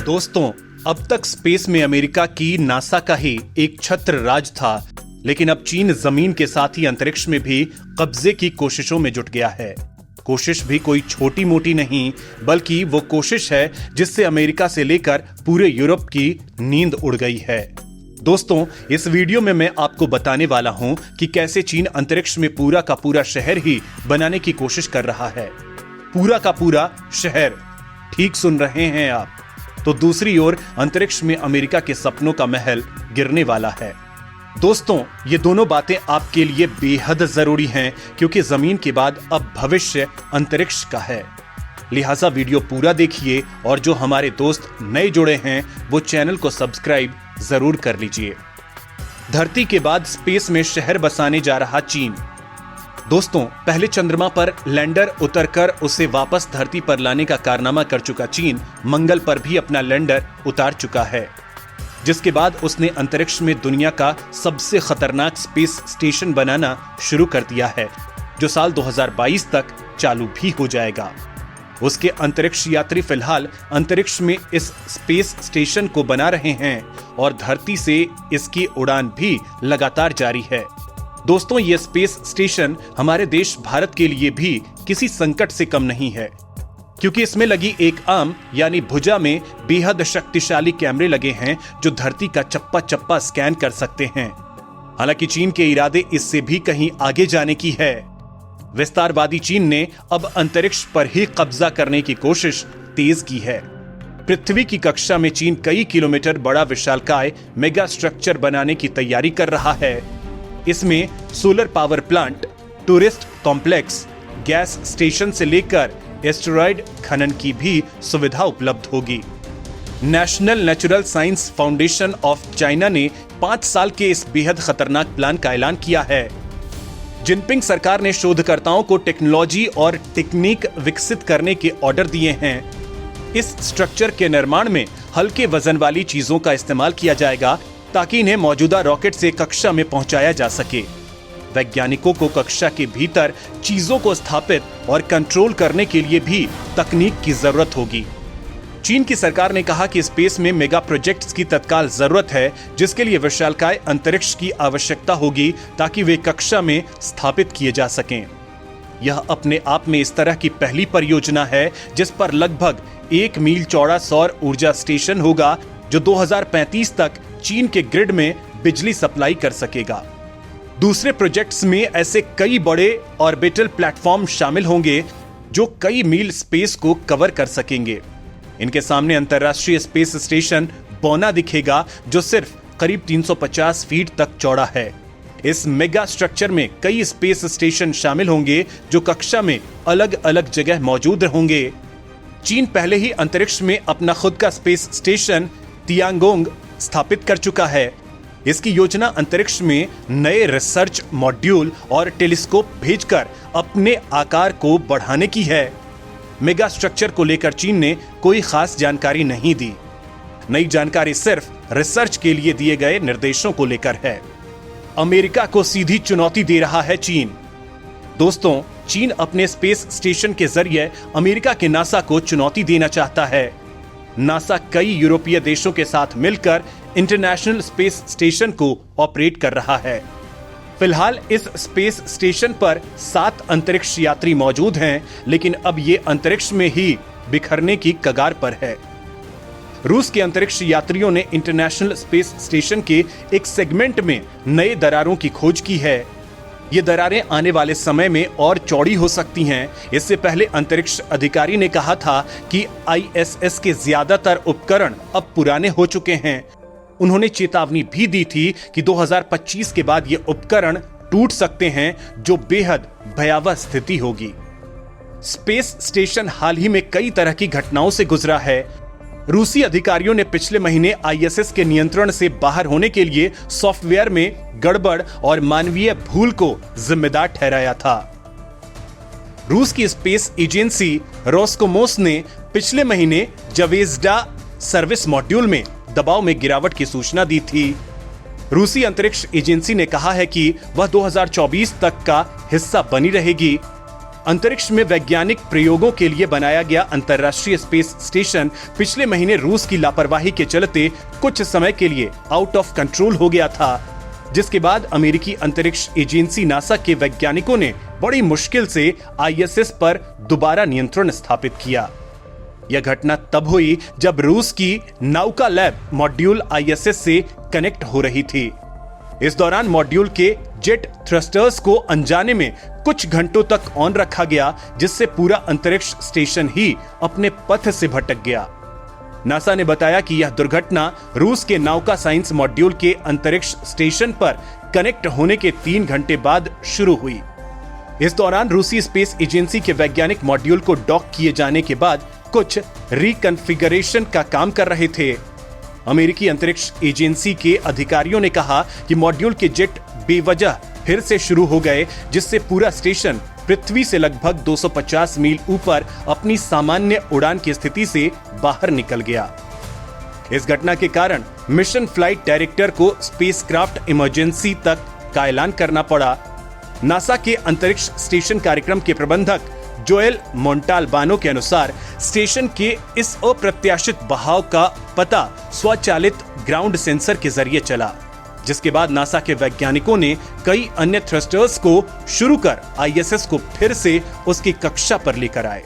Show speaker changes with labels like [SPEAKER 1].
[SPEAKER 1] दोस्तों, अब तक स्पेस में अमेरिका की नासा का ही एक छत्र राज था, लेकिन अब चीन जमीन के साथ ही अंतरिक्ष में भी कब्जे की कोशिशों में जुट गया है। कोशिश भी कोई छोटी मोटी नहीं, बल्कि वो कोशिश है जिससे अमेरिका से लेकर पूरे यूरोप की नींद उड़ गई है। दोस्तों, इस वीडियो में मैं आपको बताने वाला हूं कि कैसे चीन अंतरिक्ष में पूरा का पूरा शहर ही बनाने की कोशिश कर रहा है। पूरा का पूरा शहर, ठीक सुन रहे हैं आप। तो दूसरी ओर अंतरिक्ष में अमेरिका के सपनों का महल गिरने वाला है। दोस्तों, ये दोनों बातें आपके लिए बेहद जरूरी हैं, क्योंकि जमीन के बाद अब भविष्य अंतरिक्ष का है। लिहाजा वीडियो पूरा देखिए, और जो हमारे दोस्त नए जुड़े हैं वो चैनल को सब्सक्राइब जरूर कर लीजिए। धरती के बाद स्पेस में शहर बसाने जा रहा चीन। दोस्तों, पहले चंद्रमा पर लैंडर उतरकर उसे वापस धरती पर लाने का कारनामा कर चुका चीन मंगल पर भी अपना लैंडर उतार चुका है, जिसके बाद उसने अंतरिक्ष में दुनिया का सबसे खतरनाक स्पेस स्टेशन बनाना शुरू कर दिया है, जो साल 2022 तक चालू भी हो जाएगा। उसके अंतरिक्ष यात्री फिलहाल अंतरिक्ष में इस स्पेस स्टेशन को बना रहे हैं और धरती से इसकी उड़ान भी लगातार जारी है। दोस्तों, ये स्पेस स्टेशन हमारे देश भारत के लिए भी किसी संकट से कम नहीं है, क्योंकि इसमें लगी एक आर्म यानी भुजा में बेहद शक्तिशाली कैमरे लगे हैं जो धरती का चप्पा चप्पा स्कैन कर सकते हैं। हालांकि चीन के इरादे इससे भी कहीं आगे जाने की है। विस्तारवादी चीन ने अब अंतरिक्ष पर ही कब्जा करने की कोशिश तेज की है। पृथ्वी की कक्षा में चीन कई किलोमीटर बड़ा विशालकाय मेगा स्ट्रक्चर बनाने की तैयारी कर रहा है। इसमें solar power plant, tourist complex, gas station से लेकर एस्टेरॉयड खनन की भी सुविधा उपलब्ध होगी। National natural science foundation of China ने 5 साल के इस बेहद खतरनाक प्लान का ऐलान किया है। जिनपिंग सरकार ने शोधकर्ताओं को टेक्नोलॉजी और टेक्निक विकसित करने के ऑर्डर दिए हैं। इस स्ट्रक्चर के निर्माण में हल्के वजन वाली चीजों का इस्तेमाल किया जाएगा, ताकि इन्हें मौजूदा रॉकेट से कक्षा में पहुंचाया जा सके। वैज्ञानिकों को कक्षा के भीतर चीजों को स्थापित और कंट्रोल करने के लिए भी तकनीक की जरूरत होगी। चीन की सरकार ने कहा कि स्पेस में मेगा प्रोजेक्ट्स की तत्काल जरूरत है, जिसके लिए विशालकाय अंतरिक्ष की आवश्यकता होगी, ताकि वे कक्षा में स्थापित किए जा सकें। यह अपने आप में इस तरह की पहली परियोजना है जिस पर लगभग 1 मील चौड़ा सौर ऊर्जा स्टेशन होगा, जो 2035 तक चीन के ग्रिड में बिजली सप्लाई कर सकेगा। दूसरे प्रोजेक्ट्स में ऐसे कई बड़े ऑर्बिटल प्लेटफॉर्म शामिल होंगे जो कई मील स्पेस को कवर कर सकेंगे। इनके सामने अंतरराष्ट्रीय स्पेस स्टेशन बोना दिखेगा, जो सिर्फ करीब 350 फीट तक चौड़ा है। इस मेगा स्ट्रक्चर में कई स्पेस स्टेशन शामिल होंगे जो कक्षा में अलग अलग जगह मौजूद होंगे। चीन पहले ही अंतरिक्ष में अपना खुद का स्पेस स्टेशन तियांगोंग स्थापित कर चुका है। इसकी योजना अंतरिक्ष में नए रिसर्च मॉड्यूल और टेलीस्कोप भेजकर अपने आकार को बढ़ाने की है। मेगा स्ट्रक्चर को लेकर चीन ने कोई खास जानकारी नहीं दी। नई जानकारी सिर्फ रिसर्च के लिए दिए गए निर्देशों को लेकर है। अमेरिका को सीधी चुनौती दे रहा है चीन। दोस्तों, चीन अपने स्पेस स्टेशन के जरिए अमेरिका के नासा को चुनौती देना चाहता है। नासा कई यूरोपीय देशों के साथ मिलकर इंटरनेशनल स्पेस स्टेशन को ऑपरेट कर रहा है। फिलहाल इस स्पेस स्टेशन पर 7 अंतरिक्ष यात्री मौजूद हैं, लेकिन अब ये अंतरिक्ष में ही बिखरने की कगार पर है। रूस के अंतरिक्ष यात्रियों ने इंटरनेशनल स्पेस स्टेशन के एक सेगमेंट में नए दरारों की खोज की है। ये दरारें आने वाले समय में और चौड़ी हो सकती हैं। इससे पहले अंतरिक्ष अधिकारी ने कहा था कि ISS के ज्यादातर उपकरण अब पुराने हो चुके हैं। उन्होंने चेतावनी भी दी थी कि 2025 के बाद ये उपकरण टूट सकते हैं, जो बेहद भयावह स्थिति होगी। स्पेस स्टेशन हाल ही में कई तरह की घटनाओं से गुजरा है। रूसी अधिकारियों ने पिछले महीने ISS के नियंत्रण से बाहर होने के लिए सॉफ्टवेयर में गड़बड़ और मानवीय भूल को जिम्मेदार ठहराया था। रूस की स्पेस एजेंसी रोस्कोमोस ने पिछले महीने जवेज़्डा सर्विस मॉड्यूल में दबाव में गिरावट की सूचना दी थी। रूसी अंतरिक्ष एजेंसी ने कहा है कि वह 2024 तक का हिस्सा बनी रहेगी। अंतरिक्ष में वैज्ञानिक प्रयोगों के लिए बनाया गया अंतर्राष्ट्रीय स्पेस स्टेशन पिछले महीने रूस की लापरवाही के चलते कुछ समय के लिए आउट ऑफ कंट्रोल हो गया था, जिसके बाद अमेरिकी अंतरिक्ष एजेंसी नासा के वैज्ञानिकों ने बड़ी मुश्किल से आईएसएस पर दोबारा नियंत्रण स्थापित किया। यह घटना तब हुई जब रूस की नाउका लैब मॉड्यूल आईएसएस से कनेक्ट हो रही थी। इस दौरान मॉड्यूल के जेट थ्रस्टर्स को अनजाने में कुछ घंटों तक ऑन रखा गया, जिससे पूरा अंतरिक्ष स्टेशन ही अपने पथ से भटक गया। नासा ने बताया कि यह दुर्घटना रूस के नाउका साइंस मॉड्यूल के अंतरिक्ष स्टेशन पर कनेक्ट होने के 3 घंटे बाद शुरू हुई। इस दौरान रूसी स्पेस एजेंसी के वैज्ञानिक मॉड्यूल को डॉक किए जाने के बाद कुछ रिकॉन्फ़िगरेशन का काम कर रहे थे। अमेरिकी अंतरिक्ष एजेंसी के अधिकारियों ने कहा कि मॉड्यूल के जेट बेवजह फिर से शुरू हो गए, जिससे पूरा स्टेशन पृथ्वी से लगभग 250 मील ऊपर अपनी सामान्य उड़ान की स्थिति से बाहर निकल गया। इस घटना के कारण मिशन फ्लाइट डायरेक्टर को स्पेसक्राफ्ट इमरजेंसी तक का ऐलान करना पड़ा। नासा के अंतरिक्ष स्टेशन कार्यक्रम के प्रबंधक जोएल मोंटाल्बानो के अनुसार स्टेशन के इस अप्रत्याशित बहाव का पता स्वचालित ग्राउंड सेंसर के जरिए चला, जिसके बाद नासा के वैज्ञानिकों ने कई अन्य थ्रस्टर्स को शुरू कर आईएसएस को फिर से उसकी कक्षा पर लेकर आए।